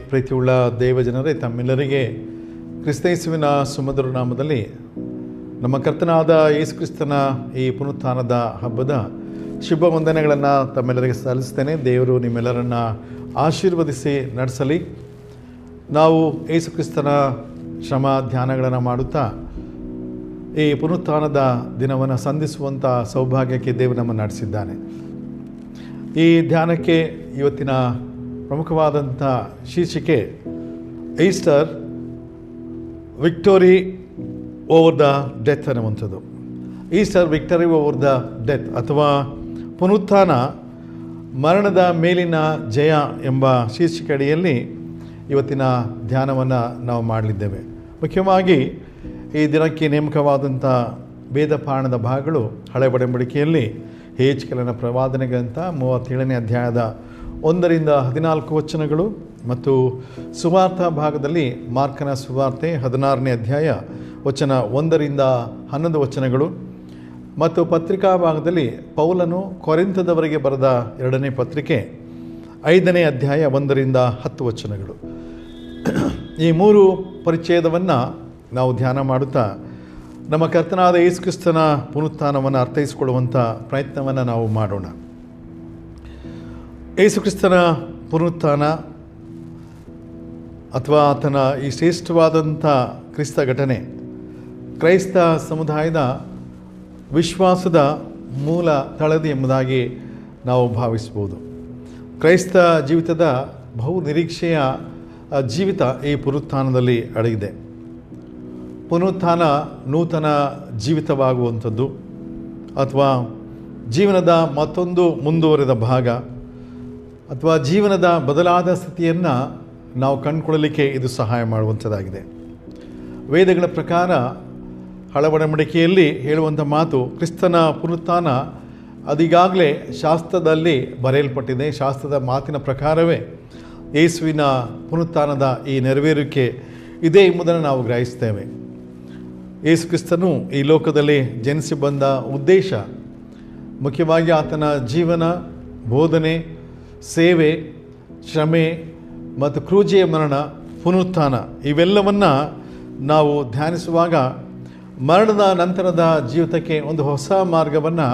ಪ್ರೀತಿಯುಳ್ಳ ದೇವಜನರೇ, ತಮ್ಮೆಲ್ಲರಿಗೆ ಕ್ರಿಸ್ತೇಸುವಿನ ಸುಮಧುರ ನಾಮದಲ್ಲಿ ನಮ್ಮ ಕರ್ತನಾದ ಯೇಸು ಕ್ರಿಸ್ತನ ಈ ಪುನರುತ್ಥಾನದ ಹಬ್ಬದ ಶುಭ ವಂದನೆಗಳನ್ನು ತಮ್ಮೆಲ್ಲರಿಗೆ ಸಲ್ಲಿಸ್ತೇನೆ. ದೇವರು ನಿಮ್ಮೆಲ್ಲರನ್ನು ಆಶೀರ್ವದಿಸಿ ನಡೆಸಲಿ. ನಾವು ಯೇಸು ಕ್ರಿಸ್ತನ ಶ್ರಮ ಧ್ಯಾನಗಳನ್ನು ಮಾಡುತ್ತಾ ಈ ಪುನರುತ್ಥಾನದ ದಿನವನ್ನು ಸಂಧಿಸುವಂಥ ಸೌಭಾಗ್ಯಕ್ಕೆ ದೇವರು ನಮ್ಮನ್ನು ನಡೆಸಿದ್ದಾನೆ. ಈ ಧ್ಯಾನಕ್ಕೆ ಇವತ್ತಿನ ಪ್ರಮುಖವಾದಂಥ ಶೀರ್ಷಿಕೆ Easter victory over the death ಅನ್ನುವಂಥದ್ದು. Easter victory over the death ಅಥವಾ ಪುನರುತ್ಥಾನ ಮರಣದ ಮೇಲಿನ ಜಯ ಎಂಬ ಶೀರ್ಷಿಕೆ ಅಡಿಯಲ್ಲಿ ಇವತ್ತಿನ ಧ್ಯಾನವನ್ನು ನಾವು ಮಾಡಲಿದ್ದೇವೆ. ಮುಖ್ಯವಾಗಿ ಈ ದಿನಕ್ಕೆ ನೇಮಕವಾದಂಥ ವೇದ ಪಾಠದ ಭಾಗಗಳು ಹಳೆ ಒಡಂಬಡಿಕೆಯಲ್ಲಿ ಯೆಹೆಜ್ಕೇಲನ ಪ್ರವಾದನೆಗಳಂತ 37ನೇ ಅಧ್ಯಾಯದ 1-14 ವಚನಗಳು ಮತ್ತು ಸುವಾರ್ಥ ಭಾಗದಲ್ಲಿ ಮಾರ್ಕನ ಸುವಾರ್ತೆ 16ನೇ ಅಧ್ಯಾಯ ವಚನ 1-11 ವಚನಗಳು ಮತ್ತು ಪತ್ರಿಕಾ ಭಾಗದಲ್ಲಿ ಪೌಲನು ಕೊರಿಂಥದವರಿಗೆ ಬರೆದ 2ನೇ ಪತ್ರಿಕೆ 5ನೇ ಅಧ್ಯಾಯ 1-10 ವಚನಗಳು. ಈ 3 ಪರಿಚ್ಛೇದವನ್ನು ನಾವು ಧ್ಯಾನ ಮಾಡುತ್ತಾ ನಮ್ಮ ಕರ್ತನಾದ ಯೇಸು ಕ್ರಿಸ್ತನ ಪುನರುತ್ಥಾನವನ್ನು ಅರ್ಥೈಸಿಕೊಳ್ಳುವಂಥ ಪ್ರಯತ್ನವನ್ನು ನಾವು ಮಾಡೋಣ. ಯೇಸು ಕ್ರಿಸ್ತನ ಪುನರುತ್ಥಾನ ಅಥವಾ ಆತನ ಈ ಶ್ರೇಷ್ಠವಾದಂಥ ಕ್ರಿಸ್ತ ಘಟನೆ ಕ್ರೈಸ್ತ ಸಮುದಾಯದ ವಿಶ್ವಾಸದ ಮೂಲ ತಳದಿ ಎಂಬುದಾಗಿ ನಾವು ಭಾವಿಸ್ಬೋದು. ಕ್ರೈಸ್ತ ಜೀವಿತದ ಬಹು ನಿರೀಕ್ಷೆಯ ಜೀವಿತ ಈ ಪುನರುತ್ಥಾನದಲ್ಲಿ ಅಡಗಿದೆ. ಪುನರುತ್ಥಾನ ನೂತನ ಜೀವಿತವಾಗುವಂಥದ್ದು ಅಥವಾ ಜೀವನದ ಮತ್ತೊಂದು ಮುಂದುವರೆದ ಭಾಗ ಅಥವಾ ಜೀವನದ ಬದಲಾದ ಸ್ಥಿತಿಯನ್ನು ನಾವು ಕಂಡುಕೊಳ್ಳಲಿಕ್ಕೆ ಇದು ಸಹಾಯ ಮಾಡುವಂಥದ್ದಾಗಿದೆ. ವೇದಗಳ ಪ್ರಕಾರ ಹಳವಡಂಬಡಿಕೆಯಲ್ಲಿ ಹೇಳುವಂಥ ಮಾತು, ಕ್ರಿಸ್ತನ ಪುನರುತ್ಥಾನ ಅದೀಗಾಗಲೇ ಶಾಸ್ತ್ರದಲ್ಲಿ ಬರೆಯಲ್ಪಟ್ಟಿದೆ. ಶಾಸ್ತ್ರದ ಮಾತಿನ ಪ್ರಕಾರವೇ ಯೇಸುವಿನ ಪುನರುತ್ಥಾನದ ಈ ನೆರವೇರಿಕೆ ಇದೆ ಎಂಬುದನ್ನು ನಾವು ಗ್ರಹಿಸ್ತೇವೆ. ಯೇಸು ಕ್ರಿಸ್ತನು ಈ ಲೋಕದಲ್ಲಿ ಜನಿಸಿ ಬಂದ ಉದ್ದೇಶ ಮುಖ್ಯವಾಗಿ ಆತನ ಜೀವನ, ಬೋಧನೆ, ಸೇವೆ, ಶ್ರಮೆ ಮತ್ತು ಕ್ರೂಜೆಯ ಮರಣ, ಪುನರುತ್ಥಾನ ಇವೆಲ್ಲವನ್ನು ನಾವು ಧ್ಯಾನಿಸುವಾಗ ಮರಣದ ನಂತರದ ಜೀವಿತಕ್ಕೆ ಒಂದು ಹೊಸ ಮಾರ್ಗವನ್ನು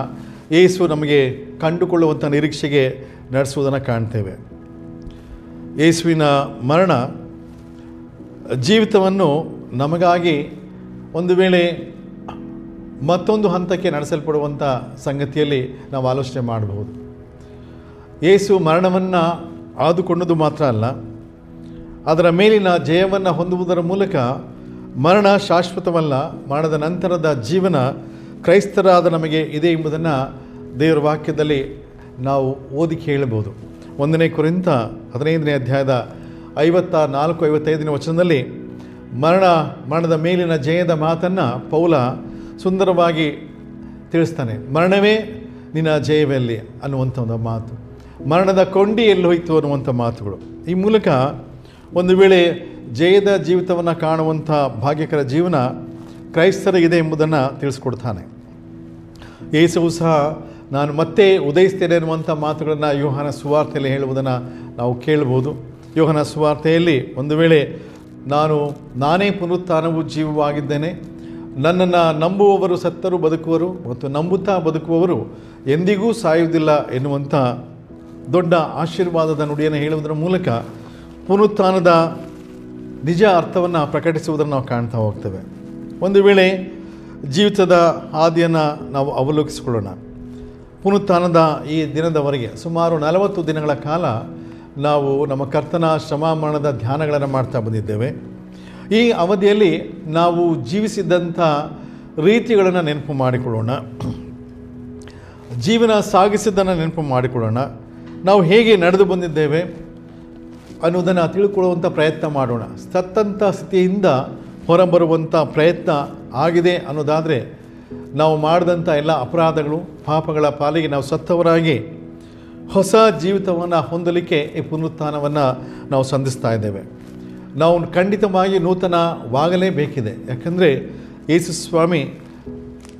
ಯೇಸು ನಮಗೆ ಕಂಡುಕೊಳ್ಳುವಂಥ ನಿರೀಕ್ಷೆಗೆ ನಡೆಸುವುದನ್ನು ಕಾಣ್ತೇವೆ. ಯೇಸುವಿನ ಮರಣ ಜೀವಿತವನ್ನು ನಮಗಾಗಿ ಒಂದು ವೇಳೆ ಮತ್ತೊಂದು ಹಂತಕ್ಕೆ ನಡೆಸಲ್ಪಡುವಂಥ ಸಂಗತಿಯಲ್ಲಿ ನಾವು ಆಲೋಚನೆ ಮಾಡಬಹುದು. ಯೇಸು ಮರಣವನ್ನು ಆದುಕೊಂಡದ್ದು ಮಾತ್ರ ಅಲ್ಲ, ಅದರ ಮೇಲಿನ ಜಯವನ್ನು ಹೊಂದುವುದರ ಮೂಲಕ ಮರಣ ಶಾಶ್ವತವಲ್ಲ, ಮರಣದ ನಂತರದ ಜೀವನ ಕ್ರೈಸ್ತರಾದ ನಮಗೆ ಇದೆ ಎಂಬುದನ್ನು ದೇವರ ವಾಕ್ಯದಲ್ಲಿ ನಾವು ಓದಿ ಕೇಳಬಹುದು. 1ನೇ ಕೊರಿಂಥ 15ನೇ ಅಧ್ಯಾಯದ 54-55ನೇ ವಚನದಲ್ಲಿ ಮರಣದ ಮೇಲಿನ ಜಯದ ಮಾತನ್ನು ಪೌಲ ಸುಂದರವಾಗಿ ತಿಳಿಸ್ತಾನೆ. ಮರಣವೇ ನಿನ್ನ ಜಯವೆಲ್ಲಿ ಅನ್ನುವಂಥ ಒಂದು ಮಾತು, ಮರಣದ ಕೊಂಡಿ ಎಲ್ಲಿ ಹೋಯಿತು ಅನ್ನುವಂಥ ಮಾತುಗಳು. ಈ ಮೂಲಕ ಒಂದು ವೇಳೆ ಜಯದ ಜೀವಿತವನ್ನು ಕಾಣುವಂಥ ಭಾಗ್ಯಕರ ಜೀವನ ಕ್ರೈಸ್ತರಿಗಿದೆ ಎಂಬುದನ್ನು ತಿಳಿಸ್ಕೊಡ್ತಾನೆ. ಯೇಸುವು ಸಹ ನಾನು ಮತ್ತೆ ಉದಯಿಸ್ತೇನೆ ಅನ್ನುವಂಥ ಮಾತುಗಳನ್ನು ಯೋಹಾನ ಸುವಾರ್ತೆಯಲ್ಲಿ ಹೇಳುವುದನ್ನು ನಾವು ಕೇಳ್ಬೋದು. ಯೋಹಾನ ಸುವಾರ್ತೆಯಲ್ಲಿ ಒಂದು ವೇಳೆ ನಾನೇ ಪುನರುತ್ಥಾನವೂ ಜೀವವಾಗಿದ್ದೇನೆ, ನನ್ನನ್ನು ನಂಬುವವರು ಸತ್ತರೂ ಬದುಕುವರು ಮತ್ತು ನಂಬುತ್ತಾ ಬದುಕುವವರು ಎಂದಿಗೂ ಸಾಯುವುದಿಲ್ಲ ಎನ್ನುವಂಥ ದೊಡ್ಡ ಆಶೀರ್ವಾದದ ನುಡಿಯನ್ನು ಹೇಳುವುದರ ಮೂಲಕ ಪುನರುತ್ಥಾನದ ನಿಜ ಅರ್ಥವನ್ನು ಪ್ರಕಟಿಸುವುದನ್ನು ನಾವು ಕಾಣ್ತಾ ಹೋಗ್ತೇವೆ. ಒಂದು ವೇಳೆ ಜೀವಿತದ ಹಾದಿಯನ್ನು ನಾವು ಅವಲೋಕಿಸಿಕೊಳ್ಳೋಣ. ಪುನರುತ್ಥಾನದ ಈ ದಿನದವರೆಗೆ ಸುಮಾರು 40 ದಿನಗಳ ಕಾಲ ನಾವು ನಮ್ಮ ಕರ್ತನ ಶ್ರಮ ಮರಣದ ಧ್ಯಾನಗಳನ್ನು ಮಾಡ್ತಾ ಬಂದಿದ್ದೇವೆ. ಈ ಅವಧಿಯಲ್ಲಿ ನಾವು ಜೀವಿಸಿದ್ದಂಥ ರೀತಿಗಳನ್ನು ನೆನಪು ಮಾಡಿಕೊಳ್ಳೋಣ, ಜೀವನ ಸಾಗಿಸಿದ್ದನ್ನು ನೆನಪು ಮಾಡಿಕೊಳ್ಳೋಣ, ನಾವು ಹೇಗೆ ನಡೆದು ಬಂದಿದ್ದೇವೆ ಅನ್ನೋದನ್ನು ತಿಳ್ಕೊಳ್ಳುವಂಥ ಪ್ರಯತ್ನ ಮಾಡೋಣ. ಸತ್ತಂಥ ಸ್ಥಿತಿಯಿಂದ ಹೊರಬರುವಂಥ ಪ್ರಯತ್ನ ಆಗಿದೆ ಅನ್ನೋದಾದರೆ ನಾವು ಮಾಡಿದಂಥ ಎಲ್ಲ ಅಪರಾಧಗಳು, ಪಾಪಗಳ ಪಾಲಿಗೆ ನಾವು ಸತ್ತವರಾಗಿ ಹೊಸ ಜೀವಿತವನ್ನು ಹೊಂದಲಿಕ್ಕೆ ಈ ಪುನರುತ್ಥಾನವನ್ನು ನಾವು ಸಂಧಿಸ್ತಾ ಇದ್ದೇವೆ. ನಾವು ಖಂಡಿತವಾಗಿ ನೂತನವಾಗಲೇಬೇಕಿದೆ. ಯಾಕಂದರೆ ಯೇಸು ಸ್ವಾಮಿ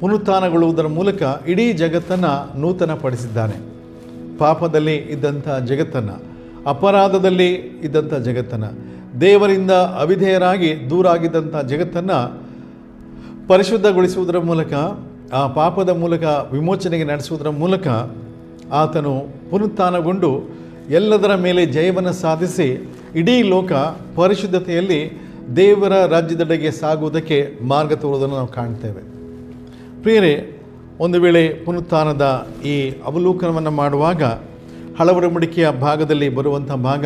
ಪುನರುತ್ಥಾನಗೊಳ್ಳುವುದರ ಮೂಲಕ ಇಡೀ ಜಗತ್ತನ್ನು ನೂತನಪಡಿಸಿದ್ದಾನೆ. ಪಾಪದಲ್ಲಿ ಇದ್ದಂಥ ಜಗತ್ತನ್ನು ಅಪರಾಧದಲ್ಲಿ ಇದ್ದಂಥ ಜಗತ್ತನ್ನು, ದೇವರಿಂದ ಅವಿಧೇಯರಾಗಿ ದೂರ ಆಗಿದ್ದಂಥ ಜಗತ್ತನ್ನು ಪರಿಶುದ್ಧಗೊಳಿಸುವುದರ ಮೂಲಕ, ಆ ಪಾಪದ ಮೂಲಕ ವಿಮೋಚನೆಗೆ ನಡೆಸುವುದರ ಮೂಲಕ ಆತನು ಪುನರುತ್ಥಾನಗೊಂಡು ಎಲ್ಲದರ ಮೇಲೆ ಜಯವನ್ನು ಸಾಧಿಸಿ ಇಡೀ ಲೋಕ ಪರಿಶುದ್ಧತೆಯಲ್ಲಿ ದೇವರ ರಾಜ್ಯದೆಡೆಗೆ ಸಾಗುವುದಕ್ಕೆ ಮಾರ್ಗ ತೋರುವುದನ್ನು ನಾವು ಕಾಣ್ತೇವೆ. ಪ್ರಿಯರೇ, ಒಂದು ವೇಳೆ ಪುನರುತ್ಥಾನದ ಈ ಅವಲೋಕನವನ್ನು ಮಾಡುವಾಗ ಹಳಬರಮಡಿಕೆಯ ಭಾಗದಲ್ಲಿ ಬರುವಂಥ ಭಾಗ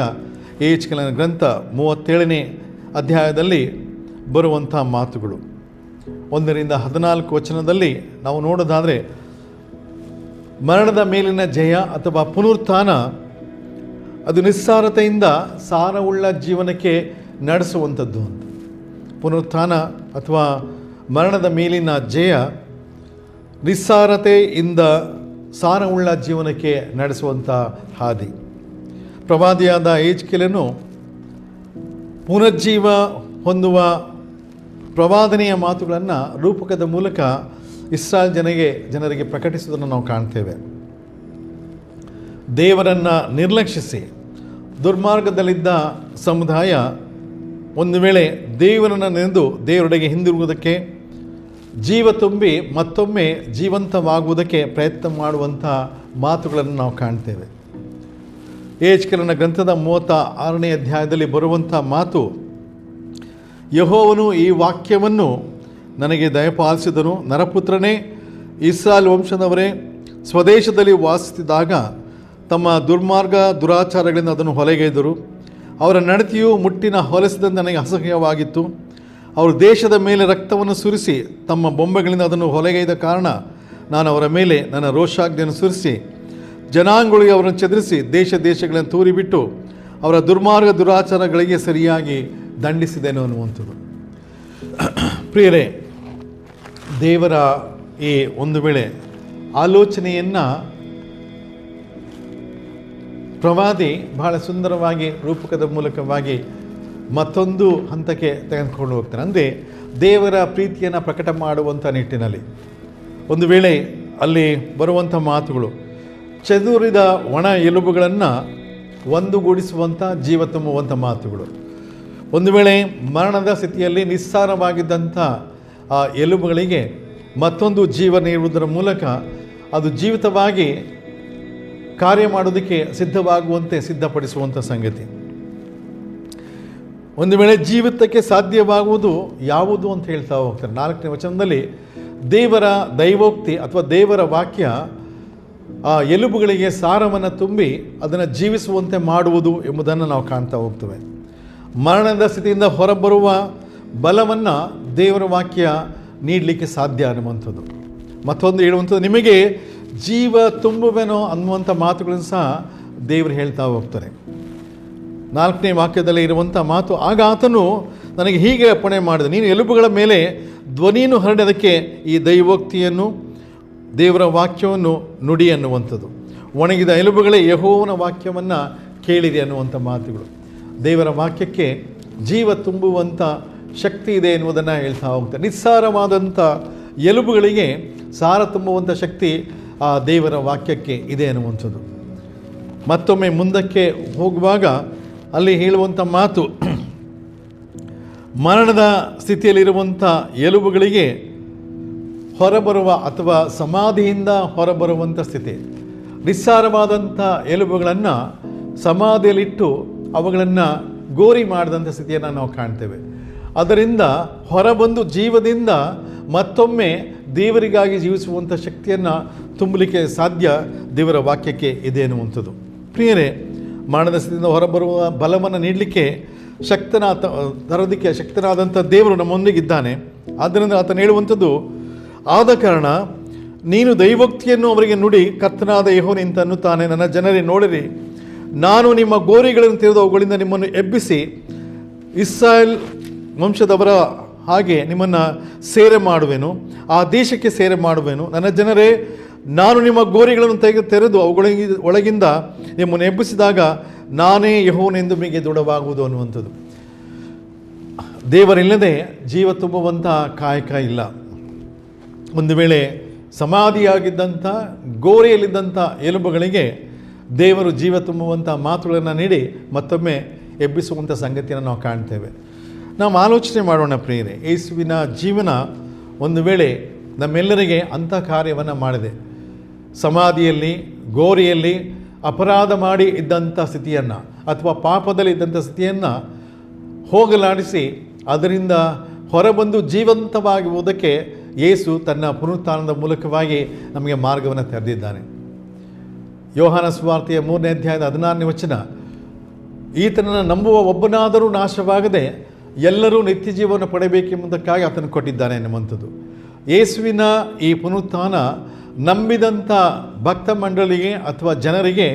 ಯೆಹೆಜ್ಕೇಲನ ಗ್ರಂಥ 37ನೇ ಅಧ್ಯಾಯದಲ್ಲಿ ಬರುವಂಥ ಮಾತುಗಳು 1ರಿಂದ 14 ವಚನದಲ್ಲಿ ನಾವು ನೋಡೋದಾದರೆ, ಮರಣದ ಮೇಲಿನ ಜಯ ಅಥವಾ ಪುನರುತ್ಥಾನ ಅದು ನಿಸ್ಸಾರತೆಯಿಂದ ಸಾರವುಳ್ಳ ಜೀವನಕ್ಕೆ ನಡೆಸುವಂಥದ್ದು ಅಂತ. ಪುನರುತ್ಥಾನ ಅಥವಾ ಮರಣದ ಮೇಲಿನ ಜಯ ನಿಸ್ಸಾರತೆಯಿಂದ ಸಾರವುಳ್ಳ ಜೀವನಕ್ಕೆ ನಡೆಸುವಂಥ ಹಾದಿ. ಪ್ರವಾದಿಯಾದ ಯೆಹೆಜ್ಕೇಲನು ಪುನರ್ಜೀವ ಹೊಂದುವ ಪ್ರವಾದನೆಯ ಮಾತುಗಳನ್ನು ರೂಪಕದ ಮೂಲಕ ಇಸ್ರಾಯೇಲ್ ಜನರಿಗೆ ಪ್ರಕಟಿಸುವುದನ್ನು ನಾವು ಕಾಣ್ತೇವೆ. ದೇವರನ್ನು ನಿರ್ಲಕ್ಷಿಸಿ ದುರ್ಮಾರ್ಗದಲ್ಲಿದ್ದ ಸಮುದಾಯ ಒಂದು ವೇಳೆ ದೇವರನ್ನು ನೆನೆದು ದೇವರೆಡೆಗೆ ಹಿಂದಿರುಗುವುದಕ್ಕೆ, ಜೀವ ತುಂಬಿ ಮತ್ತೊಮ್ಮೆ ಜೀವಂತವಾಗುವುದಕ್ಕೆ ಪ್ರಯತ್ನ ಮಾಡುವಂಥ ಮಾತುಗಳನ್ನು ನಾವು ಕಾಣ್ತೇವೆ. ಯೆಹೆಜ್ಕೇಲನ ಗ್ರಂಥದ 36ನೇ ಅಧ್ಯಾಯದಲ್ಲಿ ಬರುವಂಥ ಮಾತು, ಯೆಹೋವನು ಈ ವಾಕ್ಯವನ್ನು ನನಗೆ ದಯಪಾಲಿಸಿದನು, ನರಪುತ್ರನೇ, ಇಸ್ರಾಯೇಲ್ ವಂಶದವರೇ, ಸ್ವದೇಶದಲ್ಲಿ ವಾಸಿಸಿದಾಗ ತಮ್ಮ ದುರ್ಮಾರ್ಗ ದುರಾಚಾರಗಳಿಂದ ಅದನ್ನು ಹೊಲೆಗೆಯ್ದರು. ಅವರ ನಡತೆಯು ಮುಟ್ಟಿನ ಹೊಲೆಸಿದಂತೆ ನನಗೆ ಅಸಹ್ಯವಾಗಿತ್ತು. ಅವರು ದೇಶದ ಮೇಲೆ ರಕ್ತವನ್ನು ಸುರಿಸಿ ತಮ್ಮ ಬೊಂಬೆಗಳಿಂದ ಅದನ್ನು ಹೊಲೆಗೈದ ಕಾರಣ ನಾನು ಅವರ ಮೇಲೆ ನನ್ನ ರೋಷಾಗ್ನಿಯನ್ನು ಸುರಿಸಿ ಜನಾಂಗಗಳಿಗೆ ಅವರನ್ನು ಚದುರಿಸಿ ದೇಶಗಳನ್ನು ತೂರಿಬಿಟ್ಟು ಅವರ ದುರ್ಮಾರ್ಗ ದುರಾಚಾರಗಳಿಗೆ ಸರಿಯಾಗಿ ದಂಡಿಸಿದೆನು ಅನ್ನುವಂಥದ್ದು. ಪ್ರಿಯರೇ, ದೇವರ ಈ ಒಂದು ವೇಳೆ ಆಲೋಚನೆಯನ್ನು ಪ್ರವಾದಿ ಬಹಳ ಸುಂದರವಾಗಿ ರೂಪಕದ ಮೂಲಕವಾಗಿ ಮತ್ತೊಂದು ಹಂತಕ್ಕೆ ತೆಗೆದುಕೊಂಡು ಹೋಗ್ತಾನೆ. ಅಂದರೆ ದೇವರ ಪ್ರೀತಿಯನ್ನು ಪ್ರಕಟ ಮಾಡುವಂಥ ನಿಟ್ಟಿನಲ್ಲಿ ಒಂದು ವೇಳೆ ಅಲ್ಲಿ ಬರುವಂಥ ಮಾತುಗಳು ಚದುರಿದ ಒಣ ಎಲುಬುಗಳನ್ನು ಒಂದುಗೂಡಿಸುವಂಥ ಜೀವ ತುಂಬುವಂಥ ಮಾತುಗಳು. ಒಂದು ವೇಳೆ ಮರಣದ ಸ್ಥಿತಿಯಲ್ಲಿ ನಿಸ್ಸಾರವಾಗಿದ್ದಂಥ ಆ ಎಲುಬುಗಳಿಗೆ ಮತ್ತೊಂದು ಜೀವ ನೀಡುವುದರ ಮೂಲಕ ಅದು ಜೀವಿತವಾಗಿ ಕಾರ್ಯ ಮಾಡೋದಕ್ಕೆ ಸಿದ್ಧವಾಗುವಂತೆ ಸಿದ್ಧಪಡಿಸುವಂಥ ಸಂಗತಿ. ಒಂದು ವೇಳೆ ಜೀವಿತಕ್ಕೆ ಸಾಧ್ಯವಾಗುವುದು ಯಾವುದು ಅಂತ ಹೇಳ್ತಾ ಹೋಗ್ತಾರೆ. 4ನೇ ವಚನದಲ್ಲಿ ದೇವರ ದೈವೋಕ್ತಿ ಅಥವಾ ದೇವರ ವಾಕ್ಯ ಆ ಎಲುಬುಗಳಿಗೆ ಸಾರವನ್ನು ತುಂಬಿ ಅದನ್ನು ಜೀವಿಸುವಂತೆ ಮಾಡುವುದು ಎಂಬುದನ್ನು ನಾವು ಕಾಣ್ತಾ ಹೋಗ್ತೇವೆ. ಮರಣದ ಸ್ಥಿತಿಯಿಂದ ಹೊರಬರುವ ಬಲವನ್ನು ದೇವರ ವಾಕ್ಯ ನೀಡಲಿಕ್ಕೆ ಸಾಧ್ಯ ಅನ್ನುವಂಥದ್ದು. ಮತ್ತೊಂದು ಹೇಳುವಂಥದ್ದು, ನಿಮಗೆ ಜೀವ ತುಂಬುವೆನೋ ಅನ್ನುವಂಥ ಮಾತುಗಳನ್ನು ಸಹ ದೇವರು ಹೇಳ್ತಾ ಹೋಗ್ತಾರೆ. 4ನೇ ವಾಕ್ಯದಲ್ಲಿ ಇರುವಂಥ ಮಾತು, ಆಗ ಆತನು ನನಗೆ ಹೀಗೆ ಅಪ್ಪಣೆ ಮಾಡಿದ, ನೀನು ಎಲುಬುಗಳ ಮೇಲೆ ಧ್ವನಿಯನ್ನು ಹರಡಿ ಅದಕ್ಕೆ ಈ ದೈವೋಕ್ತಿಯನ್ನು ದೇವರ ವಾಕ್ಯವನ್ನು ನುಡಿ ಅನ್ನುವಂಥದ್ದು. ಒಣಗಿದ ಎಲುಬುಗಳೇ ಯೆಹೋವನ ವಾಕ್ಯವನ್ನು ಕೇಳಿದೆ ಅನ್ನುವಂಥ ಮಾತುಗಳು. ದೇವರ ವಾಕ್ಯಕ್ಕೆ ಜೀವ ತುಂಬುವಂಥ ಶಕ್ತಿ ಇದೆ ಎನ್ನುವುದನ್ನು ಹೇಳ್ತಾ ಹೋಗ್ತಾರೆ. ನಿಸ್ಸಾರವಾದಂಥ ಎಲುಬುಗಳಿಗೆ ಸಾರ ತುಂಬುವಂಥ ಶಕ್ತಿ ಆ ದೇವರ ವಾಕ್ಯಕ್ಕೆ ಇದೆ ಅನ್ನುವಂಥದ್ದು. ಮತ್ತೊಮ್ಮೆ ಮುಂದಕ್ಕೆ ಹೋಗುವಾಗ ಅಲ್ಲಿ ಹೇಳುವಂಥ ಮಾತು, ಮರಣದ ಸ್ಥಿತಿಯಲ್ಲಿರುವಂಥ ಎಲುಬುಗಳಿಗೆ ಹೊರಬರುವ ಅಥವಾ ಸಮಾಧಿಯಿಂದ ಹೊರಬರುವಂಥ ಸ್ಥಿತಿ. ನಿಸ್ಸಾರವಾದಂಥ ಎಲುಬುಗಳನ್ನು ಸಮಾಧಿಯಲ್ಲಿಟ್ಟು ಅವುಗಳನ್ನು ಗೋರಿ ಮಾಡಿದಂಥ ಸ್ಥಿತಿಯನ್ನು ನಾವು ಕಾಣ್ತೇವೆ. ಅದರಿಂದ ಹೊರಬಂದು ಜೀವದಿಂದ ಮತ್ತೊಮ್ಮೆ ದೇವರಿಗಾಗಿ ಜೀವಿಸುವಂಥ ಶಕ್ತಿಯನ್ನು ತುಂಬಲಿಕ್ಕೆ ಸಾಧ್ಯ ದೇವರ ವಾಕ್ಯಕ್ಕೆ ಇದೆ ಅನ್ನುವಂಥದ್ದು. ಪ್ರಿಯರೇ, ಮರಣದ ಸ್ಥಿತಿಯಿಂದ ಹೊರಬರುವ ಬಲವನ್ನು ನೀಡಲಿಕ್ಕೆ ತರೋದಕ್ಕೆ ಶಕ್ತನಾದಂಥ ದೇವರು ನಮ್ಮೊಂದಿಗಿದ್ದಾನೆ. ಆದ್ದರಿಂದ ಆತನು ಹೇಳುವಂಥದ್ದು, ಆದ ಕಾರಣ ನೀನು ದೈವೋಕ್ತಿಯನ್ನು ಅವರಿಗೆ ನುಡಿ, ಕರ್ತನಾದ ಯೆಹೋವನು ಇಂತ ಅನ್ನುತ್ತಾನೆ, ನನ್ನ ಜನರೇ ನೋಡಿರಿ, ನಾನು ನಿಮ್ಮ ಗೋರಿಗಳನ್ನು ತೆರೆದು ಅವುಗಳಿಂದ ನಿಮ್ಮನ್ನು ಎಬ್ಬಿಸಿ ಇಸ್ರಾಯೇಲ್ ವಂಶದವರ ಹಾಗೆ ನಿಮ್ಮನ್ನು ಸೇರೆ ಮಾಡುವೆನು, ಆ ದೇಶಕ್ಕೆ ಸೇರೆ ಮಾಡುವೆನು. ನನ್ನ ಜನರೇ, ನಾನು ನಿಮ್ಮ ಗೋರಿಗಳನ್ನು ತೆರೆದು ಒಳಗಿಂದ ನಿಮ್ಮನ್ನು ಎಬ್ಬಿಸಿದಾಗ ನಾನೇ ಯೆಹೋವನೆಂದು ನಿಮಗೆ ದೃಢವಾಗುವುದು ಅನ್ನುವಂಥದ್ದು. ದೇವರಿಲ್ಲದೆ ಜೀವ ತುಂಬುವಂಥ ಕಾಯಕ ಇಲ್ಲ. ಒಂದು ವೇಳೆ ಸಮಾಧಿಯಾಗಿದ್ದಂಥ ಗೋರಿಯಲ್ಲಿದ್ದಂಥ ಎಲುಬುಗಳಿಗೆ ದೇವರು ಜೀವ ತುಂಬುವಂಥ ಮಾತುಗಳನ್ನು ನೀಡಿ ಮತ್ತೊಮ್ಮೆ ಎಬ್ಬಿಸುವಂಥ ಸಂಗತಿಯನ್ನು ನಾವು ಕಾಣ್ತೇವೆ. ನಾವು ಆಲೋಚನೆ ಮಾಡೋಣ ಪ್ರಿಯರೇ, ಯೇಸುವಿನ ಜೀವನ ಒಂದು ವೇಳೆ ನಮ್ಮೆಲ್ಲರಿಗೆ ಅಂಥ ಕಾರ್ಯವನ್ನು ಮಾಡಿದೆ. ಸಮಾಧಿಯಲ್ಲಿ, ಗೋರಿಯಲ್ಲಿ ಅಪರಾಧ ಮಾಡಿ ಇದ್ದಂಥ ಸ್ಥಿತಿಯನ್ನು ಅಥವಾ ಪಾಪದಲ್ಲಿ ಇದ್ದಂಥ ಸ್ಥಿತಿಯನ್ನು ಹೋಗಲಾಡಿಸಿ ಅದರಿಂದ ಹೊರಬಂದು ಜೀವಂತವಾಗುವುದಕ್ಕೆ ಯೇಸು ತನ್ನ ಪುನರುತ್ಥಾನದ ಮೂಲಕವಾಗಿ ನಮಗೆ ಮಾರ್ಗವನ್ನು ತೆರೆದಿದ್ದಾನೆ. ಯೋಹಾನ ಸುವಾರ್ತೆಯ 3ನೇ ಅಧ್ಯಾಯದ 16ನೇ ವಚನ, ಈತನನ್ನು ನಂಬುವ ಒಬ್ಬನಾದರೂ ನಾಶವಾಗದೆ ಎಲ್ಲರೂ ನಿತ್ಯ ಜೀವನ ಪಡೆಯಬೇಕೆಂಬುದಕ್ಕಾಗಿ ಆತನು ಕೊಟ್ಟಿದ್ದಾನೆ ಎನ್ನುವಂಥದ್ದು. ಯೇಸುವಿನ ಈ ಪುನರುತ್ಥಾನ ನಂಬಿದಂಥ ಭಕ್ತ ಮಂಡಳಿಗೆ ಅಥವಾ ಜನರಿಗೆ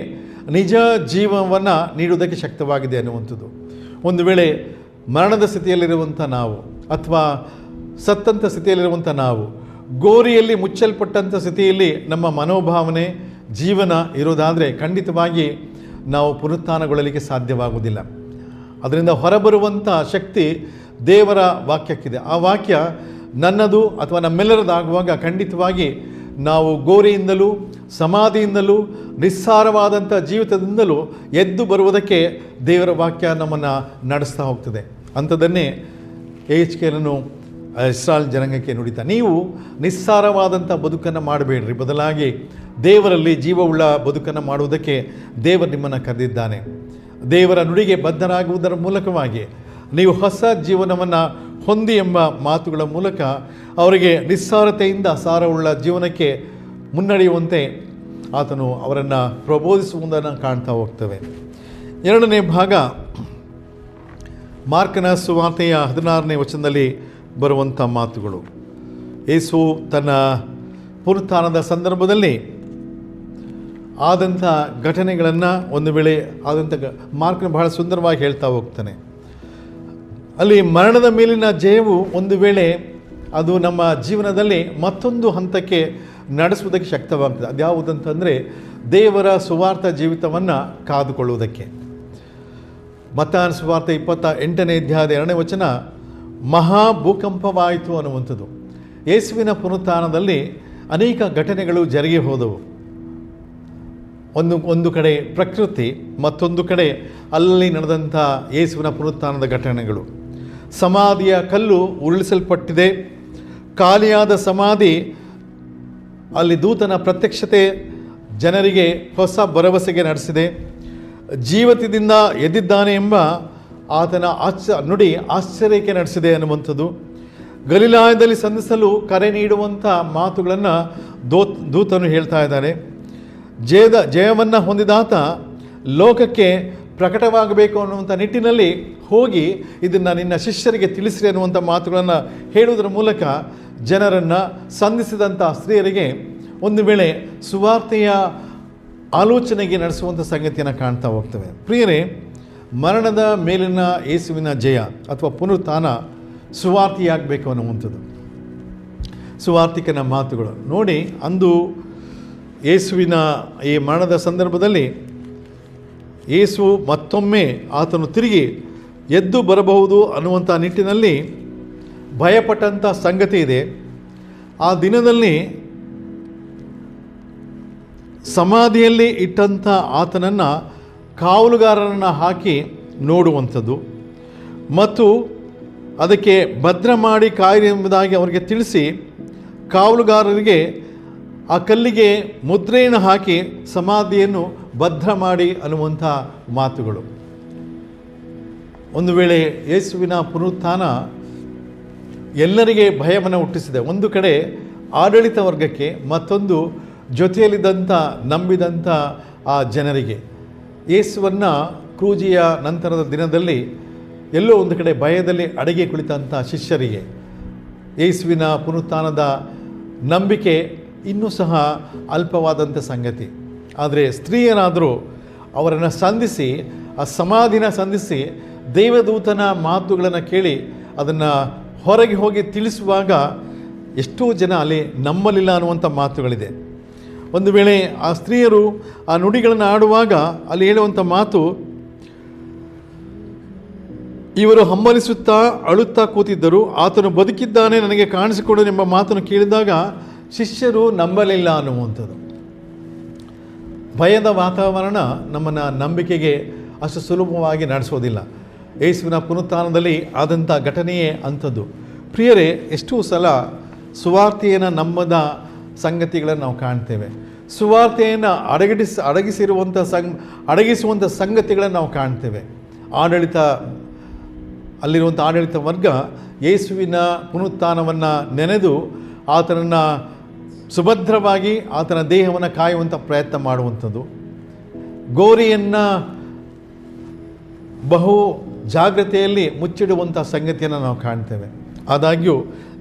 ನಿಜ ಜೀವವನ್ನು ನೀಡುವುದಕ್ಕೆ ಶಕ್ತವಾಗಿದೆ ಅನ್ನುವಂಥದ್ದು. ಒಂದು ವೇಳೆ ಮರಣದ ಸ್ಥಿತಿಯಲ್ಲಿರುವಂಥ ನಾವು ಅಥವಾ ಸತ್ತಂಥ ಸ್ಥಿತಿಯಲ್ಲಿರುವಂಥ ನಾವು ಗೋರಿಯಲ್ಲಿ ಮುಚ್ಚಲ್ಪಟ್ಟಂಥ ಸ್ಥಿತಿಯಲ್ಲಿ ನಮ್ಮ ಮನೋಭಾವನೆ ಜೀವನ ಇರೋದಾದರೆ ಖಂಡಿತವಾಗಿ ನಾವು ಪುನರುತ್ಥಾನಗೊಳ್ಳಲಿಕ್ಕೆ ಸಾಧ್ಯವಾಗುವುದಿಲ್ಲ. ಅದರಿಂದ ಹೊರಬರುವಂಥ ಶಕ್ತಿ ದೇವರ ವಾಕ್ಯಕ್ಕಿದೆ. ಆ ವಾಕ್ಯ ನನ್ನದು ಅಥವಾ ನಮ್ಮೆಲ್ಲರದಾಗುವಾಗ ಖಂಡಿತವಾಗಿ ನಾವು ಗೋರಿಯಿಂದಲೂ ಸಮಾಧಿಯಿಂದಲೂ ನಿಸ್ಸಾರವಾದಂಥ ಜೀವಿತದಿಂದಲೂ ಎದ್ದು ಬರುವುದಕ್ಕೆ ದೇವರ ವಾಕ್ಯ ನಮ್ಮನ್ನು ನಡೆಸ್ತಾ ಹೋಗ್ತದೆ. ಅಂಥದ್ದನ್ನೇ ಎಹೆಜ್ಕೇಲನು ಇಸ್ರಾಯೇಲ್ ಜನಾಂಗಕ್ಕೆ ನುಡಿತ, ನೀವು ನಿಸ್ಸಾರವಾದಂಥ ಬದುಕನ್ನು ಮಾಡಬೇಡ್ರಿ, ಬದಲಾಗಿ ದೇವರಲ್ಲಿ ಜೀವವುಳ್ಳ ಬದುಕನ್ನು ಮಾಡುವುದಕ್ಕೆ ದೇವರು ನಿಮ್ಮನ್ನು ಕರೆದಿದ್ದಾನೆ. ದೇವರ ನುಡಿಗೆ ಬದ್ಧರಾಗುವುದರ ಮೂಲಕವಾಗಿ ನೀವು ಹೊಸ ಜೀವನವನ್ನು ಹೊಂದಿ ಎಂಬ ಮಾತುಗಳ ಮೂಲಕ ಅವರಿಗೆ ನಿಸ್ಸಾರತೆಯಿಂದ ಸಾರವುಳ್ಳ ಜೀವನಕ್ಕೆ ಮುನ್ನಡೆಯುವಂತೆ ಆತನು ಅವರನ್ನು ಪ್ರಬೋಧಿಸುವುದನ್ನು ಕಾಣ್ತಾ ಹೋಗ್ತವೆ. 2ನೇ ಭಾಗ ಮಾರ್ಕನ ಸುವಾರ್ತೆಯ 16ನೇ ವಚನದಲ್ಲಿ ಬರುವಂಥ ಮಾತುಗಳು. ಯೇಸು ತನ್ನ ಪುನರುತ್ಥಾನದ ಸಂದರ್ಭದಲ್ಲಿ ಆದಂಥ ಘಟನೆಗಳನ್ನು ಒಂದು ವೇಳೆ ಆದಂಥ ಮಾರ್ಕನ ಬಹಳ ಸುಂದರವಾಗಿ ಹೇಳ್ತಾ ಹೋಗ್ತಾನೆ. ಅಲ್ಲಿ ಮರಣದ ಮೇಲಿನ ಜಯವು ಒಂದು ವೇಳೆ ಅದು ನಮ್ಮ ಜೀವನದಲ್ಲಿ ಮತ್ತೊಂದು ಹಂತಕ್ಕೆ ನಡೆಸುವುದಕ್ಕೆ ಶಕ್ತವಾಗ್ತದೆ. ಅದ್ಯಾವುದಂತಂದರೆ ದೇವರ ಸುವಾರ್ಥ ಜೀವಿತವನ್ನು ಕಾದುಕೊಳ್ಳುವುದಕ್ಕೆ. ಮತ್ತಾಯನ ಸುವಾರ್ತೆ 28ನೇ ಅಧ್ಯಾಯದ 2ನೇ ವಚನ, ಮಹಾ ಭೂಕಂಪವಾಯಿತು ಅನ್ನುವಂಥದ್ದು. ಯೇಸುವಿನ ಪುನರುತ್ಥಾನದಲ್ಲಿ ಅನೇಕ ಘಟನೆಗಳು ಜರುಗಿ ಹೋದವು. ಒಂದು ಕಡೆ ಪ್ರಕೃತಿ, ಮತ್ತೊಂದು ಕಡೆ ಅಲ್ಲಿ ನಡೆದಂಥ ಯೇಸುವಿನ ಪುನರುತ್ಥಾನದ ಘಟನೆಗಳು. ಸಮಾಧಿಯ ಕಲ್ಲು ಉರುಳಿಸಲ್ಪಟ್ಟಿದೆ. ಖಾಲಿಯಾದ ಸಮಾಧಿ ಅಲ್ಲಿ ದೂತನ ಪ್ರತ್ಯಕ್ಷತೆ ಜನರಿಗೆ ಹೊಸ ಭರವಸೆಗೆ ನಡೆಸಿದೆ. ಜೀವತದಿಂದ ಎದ್ದಿದ್ದಾನೆ ಎಂಬ ಆತನ ನುಡಿ ಆಶ್ಚರ್ಯಕ್ಕೆ ನಡೆಸಿದೆ ಅನ್ನುವಂಥದ್ದು. ಗಲಿಲಾಯದಲ್ಲಿ ಸಂಧಿಸಲು ಕರೆ ನೀಡುವಂಥ ಮಾತುಗಳನ್ನು ದೂತನು ಹೇಳ್ತಾ ಇದ್ದಾನೆ. ಜಯವನ್ನು ಹೊಂದಿದಾತ ಲೋಕಕ್ಕೆ ಪ್ರಕಟವಾಗಬೇಕು ಅನ್ನುವಂಥ ನಿಟ್ಟಿನಲ್ಲಿ ಹೋಗಿ ಇದನ್ನು ನಿನ್ನ ಶಿಷ್ಯರಿಗೆ ತಿಳಿಸಿರಿ ಅನ್ನುವಂಥ ಮಾತುಗಳನ್ನು ಹೇಳುವುದರ ಮೂಲಕ ಜನರನ್ನು ಸಂಧಿಸಿದಂಥ ಸ್ತ್ರೀಯರಿಗೆ ಒಂದು ವೇಳೆ ಸುವಾರ್ತೆಯ ಆಲೋಚನೆಗೆ ನಡೆಸುವಂಥ ಸಂಗತಿಯನ್ನು ಕಾಣ್ತಾ ಹೋಗ್ತವೆ. ಪ್ರಿಯರೇ, ಮರಣದ ಮೇಲಿನ ಯೇಸುವಿನ ಜಯ ಅಥವಾ ಪುನರುತ್ಥಾನ ಸುವಾರ್ತೆಯಾಗಬೇಕು ಅನ್ನುವಂಥದ್ದು. ಸುವಾರ್ತಿಕನ ಮಾತುಗಳು ನೋಡಿ, ಅಂದು ಯೇಸುವಿನ ಈ ಮರಣದ ಸಂದರ್ಭದಲ್ಲಿ ಯೇಸು ಮತ್ತೊಮ್ಮೆ ಆತನು ತಿರುಗಿ ಎದ್ದು ಬರಬಹುದು ಅನ್ನುವಂಥ ನಿಟ್ಟಿನಲ್ಲಿ ಭಯಪಟ್ಟಂಥ ಸಂಗತಿ ಇದೆ. ಆ ದಿನದಲ್ಲಿ ಸಮಾಧಿಯಲ್ಲಿ ಇಟ್ಟಂಥ ಆತನನ್ನು ಕಾವಲುಗಾರರನ್ನು ಹಾಕಿ ನೋಡುವಂಥದ್ದು ಮತ್ತು ಅದಕ್ಕೆ ಭದ್ರ ಮಾಡಿ ಕಾಯಿರಿ ಎಂಬುದಾಗಿ ಅವರಿಗೆ ತಿಳಿಸಿ ಕಾವಲುಗಾರರಿಗೆ ಆ ಕಲ್ಲಿಗೆ ಮುದ್ರೆಯನ್ನು ಹಾಕಿ ಸಮಾಧಿಯನ್ನು ಭದ್ರ ಮಾಡಿ ಅನ್ನುವಂಥ ಮಾತುಗಳು. ಒಂದು ವೇಳೆ ಯೇಸುವಿನ ಪುನರುತ್ಥಾನ ಎಲ್ಲರಿಗೆ ಭಯವನ್ನು ಹುಟ್ಟಿಸಿದೆ. ಒಂದು ಕಡೆ ಆಡಳಿತ ವರ್ಗಕ್ಕೆ, ಮತ್ತೊಂದು ಜೊತೆಯಲ್ಲಿದ್ದಂಥ ನಂಬಿದಂಥ ಆ ಜನರಿಗೆ. ಯೇಸುವನ್ನು ಕ್ರೂಜಿಯ ನಂತರದ ದಿನದಲ್ಲಿ ಎಲ್ಲೋ ಒಂದು ಕಡೆ ಭಯದಲ್ಲಿ ಅಡಗಿ ಕುಳಿತಂಥ ಶಿಷ್ಯರಿಗೆ ಯೇಸುವಿನ ಪುನರುತ್ಥಾನದ ನಂಬಿಕೆ ಇನ್ನೂ ಸಹ ಅಲ್ಪವಾದಂಥ ಸಂಗತಿ. ಆದರೆ ಸ್ತ್ರೀಯರಾದರೂ ಅವರನ್ನು ಸಂಧಿಸಿ, ಆ ಸಮಾಧಿನ ಸಂಧಿಸಿ ದೇವದೂತನ ಮಾತುಗಳನ್ನು ಕೇಳಿ ಅದನ್ನು ಹೊರಗೆ ಹೋಗಿ ತಿಳಿಸುವಾಗ ಎಷ್ಟೋ ಜನ ಅಲ್ಲಿ ನಂಬಲಿಲ್ಲ ಅನ್ನುವಂಥ ಮಾತುಗಳಿದೆ. ಒಂದು ವೇಳೆ ಆ ಸ್ತ್ರೀಯರು ಆ ನುಡಿಗಳನ್ನು ಆಡುವಾಗ ಅಲ್ಲಿ ಹೇಳುವಂಥ ಮಾತು, ಇವರು ಹಂಬಲಿಸುತ್ತಾ ಅಳುತ್ತಾ ಕೂತಿದ್ದರು, ಆತನು ಬದುಕಿದ್ದಾನೆ, ನನಗೆ ಕಾಣಿಸಿಕೊಡು ಎಂಬ ಮಾತನ್ನು ಕೇಳಿದಾಗ ಶಿಷ್ಯರು ನಂಬಲಿಲ್ಲ ಅನ್ನುವಂಥದ್ದು. ಭಯದ ವಾತಾವರಣ ನಮ್ಮನ್ನು ನಂಬಿಕೆಗೆ ಅಷ್ಟು ಸುಲಭವಾಗಿ ನಡೆಸೋದಿಲ್ಲ. ಯೇಸುವಿನ ಪುನರುತ್ಥಾನದಲ್ಲಿ ಆದಂಥ ಘಟನೆಯೇ ಅಂಥದ್ದು. ಪ್ರಿಯರೇ, ಎಷ್ಟೋ ಸಲ ಸುವಾರ್ತೆಯನ್ನು ನಂಬದ ಸಂಗತಿಗಳನ್ನು ನಾವು ಕಾಣ್ತೇವೆ. ಸುವಾರ್ತೆಯನ್ನು ಅಡಗಿಸುವಂಥ ಸಂಗತಿಗಳನ್ನು ನಾವು ಕಾಣ್ತೇವೆ. ಅಲ್ಲಿರುವಂಥ ಆಡಳಿತ ವರ್ಗ ಯೇಸುವಿನ ಪುನರುತ್ಥಾನವನ್ನು ನೆನೆದು ಆತನನ್ನು ಸುಭದ್ರವಾಗಿ ಆತನ ದೇಹವನ್ನು ಕಾಯುವಂಥ ಪ್ರಯತ್ನ ಮಾಡುವಂಥದ್ದು, ಗೋರಿಯನ್ನು ಬಹು ಜಾಗ್ರತೆಯಲ್ಲಿ ಮುಚ್ಚಿಡುವಂಥ ಸಂಗತಿಯನ್ನು ನಾವು ಕಾಣ್ತೇವೆ. ಆದಾಗ್ಯೂ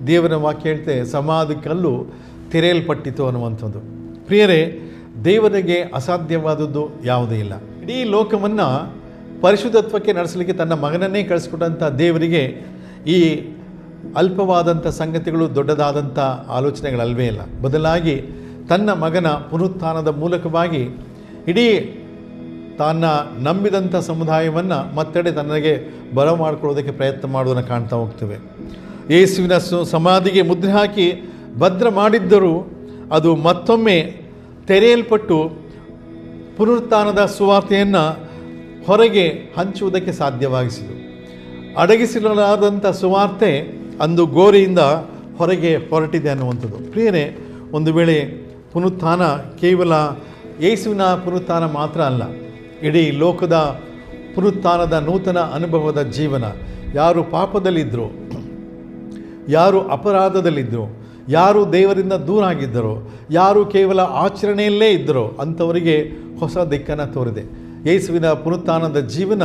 ದೇವರ ವಾಕ್ಯ ಹೇಳ್ತೆ ಸಮಾಧಿ ಕಲ್ಲು ತೆರೆಯಲ್ಪಟ್ಟಿತು ಅನ್ನುವಂಥದ್ದು. ಪ್ರಿಯರೇ, ದೇವರಿಗೆ ಅಸಾಧ್ಯವಾದದ್ದು ಯಾವುದೇ ಇಲ್ಲ. ಇಡೀ ಲೋಕವನ್ನು ಪರಿಶುದ್ಧತ್ವಕ್ಕೆ ನಡೆಸಲಿಕ್ಕೆ ತನ್ನ ಮಗನನ್ನೇ ಕಳಿಸ್ಕೊಟ್ಟಂಥ ದೇವರಿಗೆ ಈ ಅಲ್ಪವಾದಂಥ ಸಂಗತಿಗಳು ದೊಡ್ಡದಾದಂಥ ಆಲೋಚನೆಗಳಲ್ವೇ ಇಲ್ಲ. ಬದಲಾಗಿ ತನ್ನ ಮಗನ ಪುನರುತ್ಥಾನದ ಮೂಲಕವಾಗಿ ಇಡೀ ತನ್ನ ನಂಬಿದಂಥ ಸಮುದಾಯವನ್ನು ಮತ್ತೆಡೆ ತನಗೆ ಬರಮಾಡಿಕೊಳ್ಳೋದಕ್ಕೆ ಪ್ರಯತ್ನ ಮಾಡೋದನ್ನು ಕಾಣ್ತಾ ಹೋಗ್ತೇವೆ. ಯೇಸುವಿನ ಸಮಾಧಿಗೆ ಮುದ್ರೆ ಹಾಕಿ ಭದ್ರ ಮಾಡಿದ್ದರೂ ಅದು ಮತ್ತೊಮ್ಮೆ ತೆರೆಯಲ್ಪಟ್ಟು ಪುನರುತ್ಥಾನದ ಸುವಾರ್ತೆಯನ್ನು ಹೊರಗೆ ಹಂಚುವುದಕ್ಕೆ ಸಾಧ್ಯವಾಗಿಸಿತು. ಅಡಗಿಸಲಾದಂಥ ಸುವಾರ್ತೆ ಅಂದು ಗೋರಿಯಿಂದ ಹೊರಗೆ ಹೊರಟಿದೆ ಅನ್ನುವಂಥದ್ದು. ಪ್ರಿಯರೇ, ಒಂದು ವೇಳೆ ಪುನರುತ್ಥಾನ ಕೇವಲ ಯೇಸುವಿನ ಪುನರುತ್ಥಾನ ಮಾತ್ರ ಅಲ್ಲ, ಇಡೀ ಲೋಕದ ಪುನರುತ್ಥಾನದ ನೂತನ ಅನುಭವದ ಜೀವನ. ಯಾರು ಪಾಪದಲ್ಲಿದ್ದರೋ, ಯಾರು ಅಪರಾಧದಲ್ಲಿದ್ದರೋ, ಯಾರು ದೇವರಿಂದ ದೂರ ಆಗಿದ್ದರೋ, ಯಾರು ಕೇವಲ ಆಚರಣೆಯಲ್ಲೇ ಇದ್ದರೋ ಅಂಥವರಿಗೆ ಹೊಸ ದಿಕ್ಕನ್ನು ತೋರಿದೆ. ಯೇಸುವಿನ ಪುನರುತ್ಥಾನದ ಜೀವನ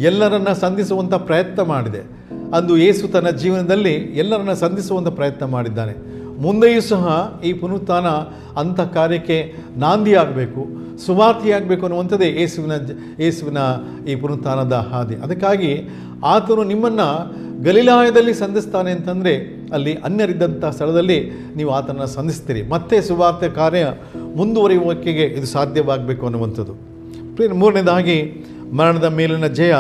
ಎಲ್ಲರನ್ನ ಸಂಧಿಸುವಂಥ ಪ್ರಯತ್ನ ಮಾಡಿದೆ. ಅಂದು ಯೇಸು ತನ್ನ ಜೀವನದಲ್ಲಿ ಎಲ್ಲರನ್ನ ಸಂಧಿಸುವಂಥ ಪ್ರಯತ್ನ ಮಾಡಿದ್ದಾನೆ. ಮುಂದೆಯೂ ಸಹ ಈ ಪುನರುತ್ಥಾನ ಅಂಥ ಕಾರ್ಯಕ್ಕೆ ನಾಂದಿಯಾಗಬೇಕು, ಸುವಾರ್ತೆಯಾಗಬೇಕು ಅನ್ನುವಂಥದ್ದೇ ಯೇಸುವಿನ ಈ ಪುನರುತ್ಥಾನದ ಹಾದಿ. ಅದಕ್ಕಾಗಿ ಆತನು ನಿಮ್ಮನ್ನು ಗಲಿಲಾಯದಲ್ಲಿ ಸಂಧಿಸ್ತಾನೆ ಅಂತಂದರೆ ಅಲ್ಲಿ ಅನ್ಯರಿದ್ದಂಥ ಸ್ಥಳದಲ್ಲಿ ನೀವು ಆತನನ್ನು ಸಂಧಿಸ್ತೀರಿ. ಮತ್ತೆ ಸುವಾರ್ತೆ ಕಾರ್ಯ ಮುಂದುವರಿಯುವಿಕೆಗೆ ಇದು ಸಾಧ್ಯವಾಗಬೇಕು ಅನ್ನುವಂಥದ್ದು. ಮೂರನೇದಾಗಿ ಮರಣದ ಮೇಲಿನ ಜಯ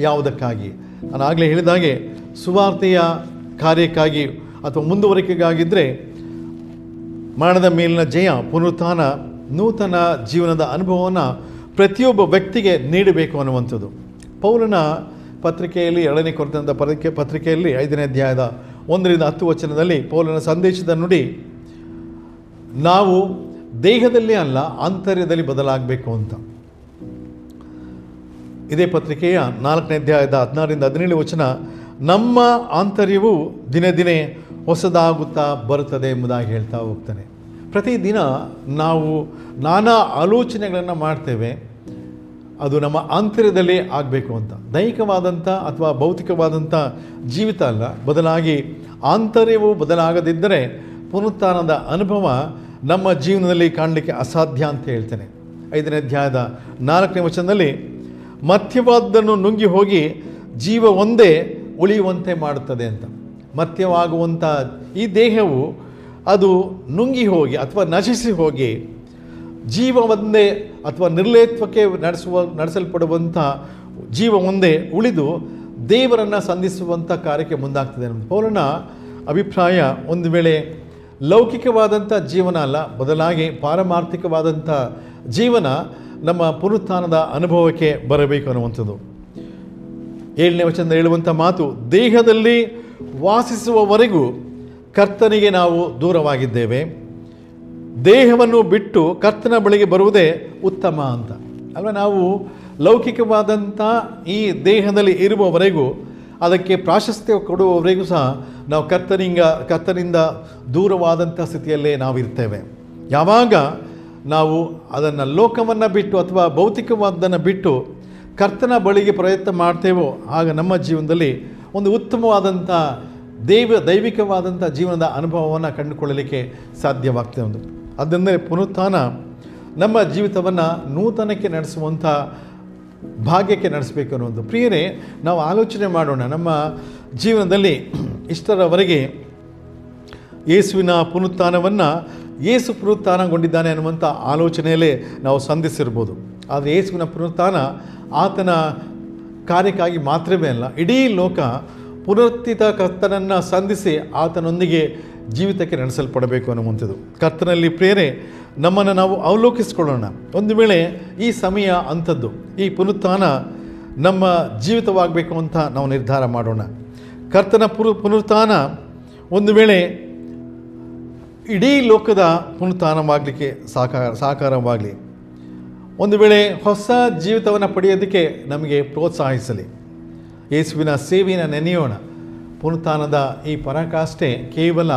ಯಾವುದಕ್ಕಾಗಿ? ನಾನು ಆಗಲೇ ಹೇಳಿದಾಗೆ ಸುವಾರ್ತೆಯ ಕಾರ್ಯಕ್ಕಾಗಿ ಅಥವಾ ಮುಂದುವರಿಕೆಗಾಗಿದ್ದರೆ ಮರಣದ ಮೇಲಿನ ಜಯ, ಪುನರುತ್ಥಾನ, ನೂತನ ಜೀವನದ ಅನುಭವವನ್ನು ಪ್ರತಿಯೊಬ್ಬ ವ್ಯಕ್ತಿಗೆ ನೀಡಬೇಕು ಅನ್ನುವಂಥದ್ದು. ಪೌಲನ ಪತ್ರಿಕೆಯಲ್ಲಿ 2ನೇ ಕೊರಿಂಥದ ಪತ್ರಿಕೆಯಲ್ಲಿ 5ನೇ ಅಧ್ಯಾಯದ 1-10 ಪೌಲನ ಸಂದೇಶದ ನುಡಿ, ನಾವು ದೇಹದಲ್ಲಿ ಅಲ್ಲ ಆಂತರ್ಯದಲ್ಲಿ ಬದಲಾಗಬೇಕು ಅಂತ. ಇದೇ ಪತ್ರಿಕೆಯ 4ನೇ ಅಧ್ಯಾಯದ 16-17 ನಮ್ಮ ಆಂತರ್ಯವು ದಿನೇ ದಿನೇ ಹೊಸದಾಗುತ್ತಾ ಬರುತ್ತದೆ ಎಂಬುದಾಗಿ ಹೇಳ್ತಾ ಹೋಗ್ತಾನೆ. ಪ್ರತಿದಿನ ನಾವು ನಾನಾ ಆಲೋಚನೆಗಳನ್ನು ಮಾಡ್ತೇವೆ, ಅದು ನಮ್ಮ ಆಂತರ್ಯದಲ್ಲಿ ಆಗಬೇಕು ಅಂತ. ದೈಹಿಕವಾದಂಥ ಅಥವಾ ಭೌತಿಕವಾದಂಥ ಜೀವಿತ ಅಲ್ಲ, ಬದಲಾಗಿ ಆಂತರ್ಯವು ಬದಲಾಗದಿದ್ದರೆ ಪುನರುತ್ಥಾನದ ಅನುಭವ ನಮ್ಮ ಜೀವನದಲ್ಲಿ ಕಾಣಲಿಕ್ಕೆ ಅಸಾಧ್ಯ ಅಂತ ಹೇಳ್ತೇನೆ. 5ನೇ ಅಧ್ಯಾಯದ 4ನೇ ಮಧ್ಯವಾದನ್ನು ನುಂಗಿ ಹೋಗಿ ಜೀವ ಒಂದೇ ಉಳಿಯುವಂತೆ ಮಾಡುತ್ತದೆ ಅಂತ. ಮಧ್ಯವಾಗುವಂಥ ಈ ದೇಹವು ಅದು ನುಂಗಿ ಹೋಗಿ ಅಥವಾ ನಶಿಸಿ ಹೋಗಿ ಜೀವ ಒಂದೇ ಅಥವಾ ನಿರ್ಲೇತ್ವಕ್ಕೆ ನಡೆಸಲ್ಪಡುವಂಥ ಜೀವ ಒಂದೇ ಉಳಿದು ದೇವರನ್ನು ಸಂಧಿಸುವಂಥ ಕಾರ್ಯಕ್ಕೆ ಮುಂದಾಗ್ತದೆ. ಪೌಲನ ಅಭಿಪ್ರಾಯ ಒಂದು ವೇಳೆ ಲೌಕಿಕವಾದಂಥ ಜೀವನ ಅಲ್ಲ, ಬದಲಾಗಿ ಪಾರಮಾರ್ಥಿಕವಾದಂಥ ಜೀವನ ನಮ್ಮ ಪುನರುತ್ಥಾನದ ಅನುಭವಕ್ಕೆ ಬರಬೇಕು ಅನ್ನುವಂಥದ್ದು. 7ನೇ ಹೇಳುವಂಥ ಮಾತು, ದೇಹದಲ್ಲಿ ವಾಸಿಸುವವರೆಗೂ ಕರ್ತನಿಗೆ ನಾವು ದೂರವಾಗಿದ್ದೇವೆ, ದೇಹವನ್ನು ಬಿಟ್ಟು ಕರ್ತನ ಬಳಿಗೆ ಬರುವುದೇ ಉತ್ತಮ ಅಂತ ಅಲ್ವಾ. ನಾವು ಲೌಕಿಕವಾದಂಥ ಈ ದೇಹದಲ್ಲಿ ಇರುವವರೆಗೂ, ಅದಕ್ಕೆ ಪ್ರಾಶಸ್ತ್ಯ ಕೊಡುವವರೆಗೂ ಸಹ ನಾವು ಕರ್ತನಿಂದ ದೂರವಾದಂಥ ಸ್ಥಿತಿಯಲ್ಲೇ ನಾವಿರ್ತೇವೆ. ಯಾವಾಗ ನಾವು ಅದನ್ನು ಲೋಕವನ್ನು ಬಿಟ್ಟು ಅಥವಾ ಭೌತಿಕವಾದನ್ನು ಬಿಟ್ಟು ಕರ್ತನ ಬಳಿಗೆ ಪ್ರಯತ್ನ ಮಾಡ್ತೇವೋ ಆಗ ನಮ್ಮ ಜೀವನದಲ್ಲಿ ಒಂದು ಉತ್ತಮವಾದಂಥ ದೈವಿಕವಾದಂಥ ಜೀವನದ ಅನುಭವವನ್ನು ಕಂಡುಕೊಳ್ಳಲಿಕ್ಕೆ ಸಾಧ್ಯವಾಗ್ತದೆ. ಅದೆಂದರೆ ಪುನರುತ್ಥಾನ ನಮ್ಮ ಜೀವಿತವನ್ನು ನೂತನಕ್ಕೆ ನಡೆಸುವಂಥ ಭಾಗ್ಯಕ್ಕೆ ನಡೆಸಬೇಕು ಅನ್ನೋದು. ಪ್ರಿಯರೇ, ನಾವು ಆಲೋಚನೆ ಮಾಡೋಣ, ನಮ್ಮ ಜೀವನದಲ್ಲಿ ಇಷ್ಟರವರೆಗೆ ಯೇಸುವಿನ ಪುನರುತ್ಥಾನವನ್ನು ಯೇಸು ಪುನರುತ್ಥಾನಗೊಂಡಿದ್ದಾನೆ ಅನ್ನುವಂಥ ಆಲೋಚನೆಯಲ್ಲೇ ನಾವು ಸಂಧಿಸಿರ್ಬೋದು. ಆದರೆ ಯೇಸುವಿನ ಪುನರುತ್ಥಾನ ಆತನ ಕಾರ್ಯಕ್ಕಾಗಿ ಮಾತ್ರವೇ ಅಲ್ಲ, ಇಡೀ ಲೋಕ ಪುನರುತ್ಥಿತ ಕರ್ತನನ್ನು ಸಂಧಿಸಿ ಆತನೊಂದಿಗೆ ಜೀವಿತಕ್ಕೆ ನಡೆಸಲ್ಪಡಬೇಕು ಅನ್ನುವಂಥದ್ದು. ಕರ್ತನಲ್ಲಿ ಪ್ರಿಯರೇ, ನಮ್ಮನ್ನು ನಾವು ಅವಲೋಕಿಸ್ಕೊಳ್ಳೋಣ. ಒಂದು ವೇಳೆ ಈ ಸಮಯ ಅಂಥದ್ದು, ಈ ಪುನರುತ್ಥಾನ ನಮ್ಮ ಜೀವಿತವಾಗಬೇಕು ಅಂತ ನಾವು ನಿರ್ಧಾರ ಮಾಡೋಣ. ಕರ್ತನ ಪುನರುತ್ಥಾನ ಒಂದು ವೇಳೆ ಇಡೀ ಲೋಕದ ಪುನರುತ್ಥಾನವಾಗಲಿಕ್ಕೆ ಸಾಕಾರವಾಗಲಿ, ಒಂದು ವೇಳೆ ಹೊಸ ಜೀವಿತವನ್ನು ಪಡೆಯೋದಕ್ಕೆ ನಮಗೆ ಪ್ರೋತ್ಸಾಹಿಸಲಿ. ಯೇಸುವಿನ ಸೇವೆಯನ್ನು ನೆನೆಯೋಣ. ಪುನರುತ್ಥಾನದ ಈ ಪರಾಕಾಷ್ಠೆ ಕೇವಲ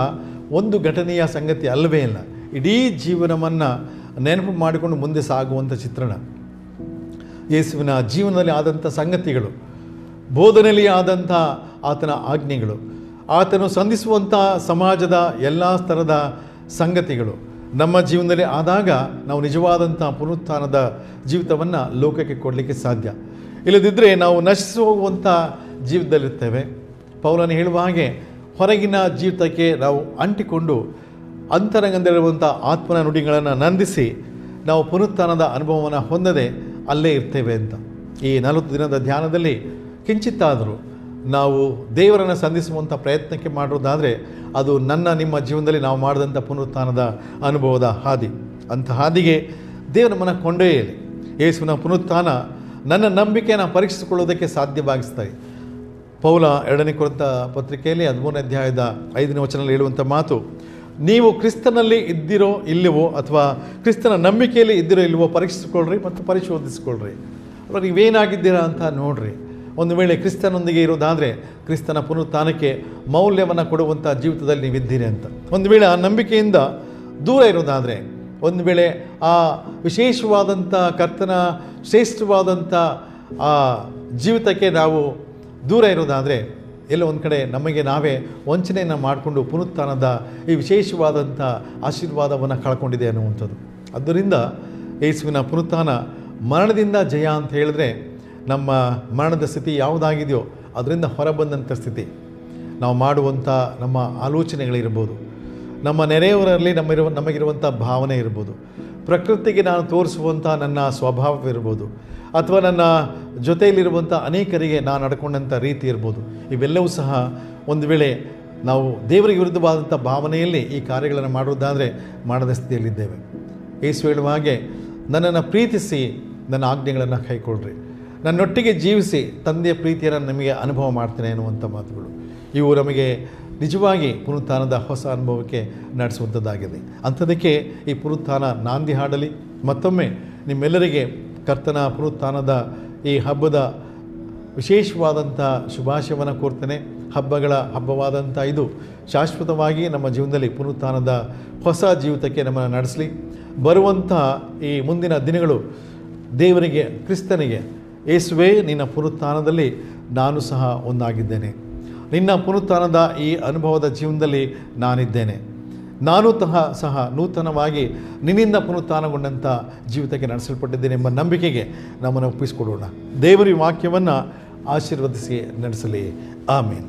ಒಂದು ಘಟನೆಯ ಸಂಗತಿ ಅಲ್ಲವೇ ಅಲ್ಲ, ಇಡೀ ಜೀವನವನ್ನು ನೆನಪು ಮಾಡಿಕೊಂಡು ಮುಂದೆ ಸಾಗುವಂಥ ಚಿತ್ರಣ. ಯೇಸುವಿನ ಜೀವನದಲ್ಲಿ ಆದಂಥ ಸಂಗತಿಗಳು, ಬೋಧನೆಯಲ್ಲಿ ಆದಂಥ ಆತನ ಆಜ್ಞೆಗಳು, ಆತನು ಸಂಧಿಸುವಂಥ ಸಮಾಜದ ಎಲ್ಲ ಥರದ ಸಂಗತಿಗಳು ನಮ್ಮ ಜೀವನದಲ್ಲಿ ಆದಾಗ ನಾವು ನಿಜವಾದಂಥ ಪುನರುತ್ಥಾನದ ಜೀವಿತವನ್ನು ಲೋಕಕ್ಕೆ ಕೊಡಲಿಕ್ಕೆ ಸಾಧ್ಯ. ಇಲ್ಲದಿದ್ದರೆ ನಾವು ನಶಿಸಿ ಹೋಗುವಂಥ ಜೀವಿತದಲ್ಲಿರ್ತೇವೆ. ಪೌಲನು ಹೇಳುವ ಹಾಗೆ ಹೊರಗಿನ ಜೀವಿತಕ್ಕೆ ನಾವು ಅಂಟಿಕೊಂಡು ಅಂತರಂಗದಲ್ಲಿರುವಂಥ ಆತ್ಮನ ನುಡಿಗಳನ್ನು ನಂದಿಸಿ ನಾವು ಪುನರುತ್ಥಾನದ ಅನುಭವವನ್ನು ಹೊಂದದೆ ಅಲ್ಲೇ ಇರ್ತೇವೆ ಅಂತ. ಈ 40 ದಿನದ ಧ್ಯಾನದಲ್ಲಿ ಕಿಂಚಿತ್ತಾದರೂ ನಾವು ದೇವರನ್ನು ಸಂಧಿಸುವಂಥ ಪ್ರಯತ್ನಕ್ಕೆ ಮಾಡೋದಾದರೆ ಅದು ನಿಮ್ಮ ಜೀವನದಲ್ಲಿ ನಾವು ಮಾಡಿದಂಥ ಪುನರುತ್ಥಾನದ ಅನುಭವದ ಹಾದಿ. ಅಂಥ ಹಾದಿಗೆ ದೇವರು ನಮ್ಮನ್ನು ಕೊಂಡೊಯ್ಯಲಿ. ಯೇಸುವಿನ ಪುನರುತ್ಥಾನ ನನ್ನ ನಂಬಿಕೆಯನ್ನು ಪರೀಕ್ಷಿಸಿಕೊಳ್ಳೋದಕ್ಕೆ ಸಾಧ್ಯವಾಗಿಸ್ತಾರೆ. ಪೌಲ 2ನೇ ಕೊರಿಂಥ ಪತ್ರಿಕೆಯಲ್ಲಿ 13ನೇ ಅಧ್ಯಾಯದ 5ನೇ ವಚನದಲ್ಲಿ ಹೇಳುವಂಥ ಮಾತು, ನೀವು ಕ್ರಿಸ್ತನಲ್ಲಿ ಇದ್ದಿರೋ ಇಲ್ಲವೋ ಅಥವಾ ಕ್ರಿಸ್ತನ ನಂಬಿಕೆಯಲ್ಲಿ ಇದ್ದಿರೋ ಇಲ್ಲವೋ ಪರೀಕ್ಷಿಸಿಕೊಳ್ಳ್ರಿ ಮತ್ತು ಪರಿಶೋಧಿಸಿಕೊಳ್ಳ್ರಿ. ಅವಾಗ ನೀವೇನಾಗಿದ್ದೀರಾ ಅಂತ ನೋಡ್ರಿ. ಒಂದು ವೇಳೆ ಕ್ರಿಸ್ತನೊಂದಿಗೆ ಇರೋದಾದರೆ ಕ್ರಿಸ್ತನ ಪುನರುತ್ಥಾನಕ್ಕೆ ಮೌಲ್ಯವನ್ನು ಕೊಡುವಂಥ ಜೀವಿತದಲ್ಲಿ ನೀವಿದ್ದೀರಿ ಅಂತ. ಒಂದು ವೇಳೆ ಆ ನಂಬಿಕೆಯಿಂದ ದೂರ ಇರೋದಾದರೆ, ಒಂದು ವೇಳೆ ಆ ವಿಶೇಷವಾದಂಥ ಕರ್ತನ ಶ್ರೇಷ್ಠವಾದಂಥ ಆ ಜೀವಿತಕ್ಕೆ ನಾವು ದೂರ ಇರೋದಾದರೆ, ಎಲ್ಲ ಒಂದು ಕಡೆ ನಮಗೆ ನಾವೇ ವಂಚನೆಯನ್ನು ಮಾಡಿಕೊಂಡು ಪುನರುತ್ಥಾನದ ಈ ವಿಶೇಷವಾದಂಥ ಆಶೀರ್ವಾದವನ್ನು ಕಳ್ಕೊಂಡಿದೆ ಅನ್ನುವಂಥದ್ದು. ಆದ್ದರಿಂದ ಯೇಸುವಿನ ಪುನರುತ್ಥಾನ ಮರಣದಿಂದ ಜಯ ಅಂತ ಹೇಳಿದ್ರೆ, ನಮ್ಮ ಮರಣದ ಸ್ಥಿತಿ ಯಾವುದಾಗಿದೆಯೋ ಅದರಿಂದ ಹೊರಬಂದಂಥ ಸ್ಥಿತಿ. ನಾವು ಮಾಡುವಂಥ ನಮ್ಮ ಆಲೋಚನೆಗಳಿರ್ಬೋದು, ನಮ್ಮ ನೆರೆಯವರಲ್ಲಿ ನಮಗಿರುವಂಥ ಭಾವನೆ ಇರ್ಬೋದು, ಪ್ರಕೃತಿಗೆ ನಾನು ತೋರಿಸುವಂಥ ನನ್ನ ಸ್ವಭಾವವಿರ್ಬೋದು, ಅಥವಾ ನನ್ನ ಜೊತೆಯಲ್ಲಿರುವಂಥ ಅನೇಕರಿಗೆ ನಾನು ನಡ್ಕೊಂಡಂಥ ರೀತಿ ಇರ್ಬೋದು. ಇವೆಲ್ಲವೂ ಸಹ ಒಂದು ವೇಳೆ ನಾವು ದೇವರಿಗೆ ವಿರುದ್ಧವಾದಂಥ ಭಾವನೆಯಲ್ಲಿ ಈ ಕಾರ್ಯಗಳನ್ನು ಮಾಡೋದಾದರೆ ಮಾಡದ ಸ್ಥಿತಿಯಲ್ಲಿದ್ದೇವೆ. ಯೇಸು ಹೇಳುವ ಹಾಗೆ, ನನ್ನನ್ನು ಪ್ರೀತಿಸಿ ನನ್ನ ಆಜ್ಞೆಗಳನ್ನು ಕೈಗೊಳ್ಳ್ರಿ, ನನ್ನೊಟ್ಟಿಗೆ ಜೀವಿಸಿ ತಂದೆಯ ಪ್ರೀತಿಯನ್ನು ನಿಮಗೆ ಅನುಭವ ಮಾಡ್ತೇನೆ ಅನ್ನುವಂಥ ಮಾತುಗಳು. ಇವು ನಮಗೆ ನಿಜವಾಗಿ ಪುನರುತ್ಥಾನದ ಹೊಸ ಅನುಭವಕ್ಕೆ ನಡೆಸುವಂಥದ್ದಾಗಿದೆ. ಅಂಥದಕ್ಕೆ ಈ ಪುನರುತ್ಥಾನ ನಾಂದಿ ಹಾಡಲಿ. ಮತ್ತೊಮ್ಮೆ ನಿಮ್ಮೆಲ್ಲರಿಗೆ ಕರ್ತನ ಪುನರುತ್ಥಾನದ ಈ ಹಬ್ಬದ ವಿಶೇಷವಾದಂಥ ಶುಭಾಶಯವನ್ನು ಕೋರ್ತೇನೆ. ಹಬ್ಬವಾದಂಥ ಇದು ಶಾಶ್ವತವಾಗಿ ನಮ್ಮ ಜೀವನದಲ್ಲಿ ಪುನರುತ್ಥಾನದ ಹೊಸ ಜೀವಿತಕ್ಕೆ ನಮ್ಮನ್ನು ನಡೆಸಲಿ. ಬರುವಂಥ ಈ ಮುಂದಿನ ದಿನಗಳು ದೇವರಿಗೆ, ಕ್ರಿಸ್ತನಿಗೆ, ಯೇಸುವೇ ನಿನ್ನ ಪುನರುತ್ಥಾನದಲ್ಲಿ ನಾನು ಸಹ ಒಂದಾಗಿದ್ದೇನೆ, ನಿನ್ನ ಪುನರುತ್ಥಾನದ ಈ ಅನುಭವದ ಜೀವನದಲ್ಲಿ ನಾನಿದ್ದೇನೆ, ನಾನು ಸಹ ನೂತನವಾಗಿ ನಿನ್ನಿಂದ ಪುನರುತ್ಥಾನಗೊಂಡಂಥ ಜೀವಿತಕ್ಕೆ ನಡೆಸಲ್ಪಟ್ಟಿದ್ದೇನೆ ಎಂಬ ನಂಬಿಕೆಗೆ ನಮ್ಮನ್ನು ಒಪ್ಪಿಸಿಕೊಡೋಣ. ದೇವರ ವಾಕ್ಯವನ್ನು ಆಶೀರ್ವದಿಸಿ ನಡೆಸಲಿ. ಆಮೇನ್.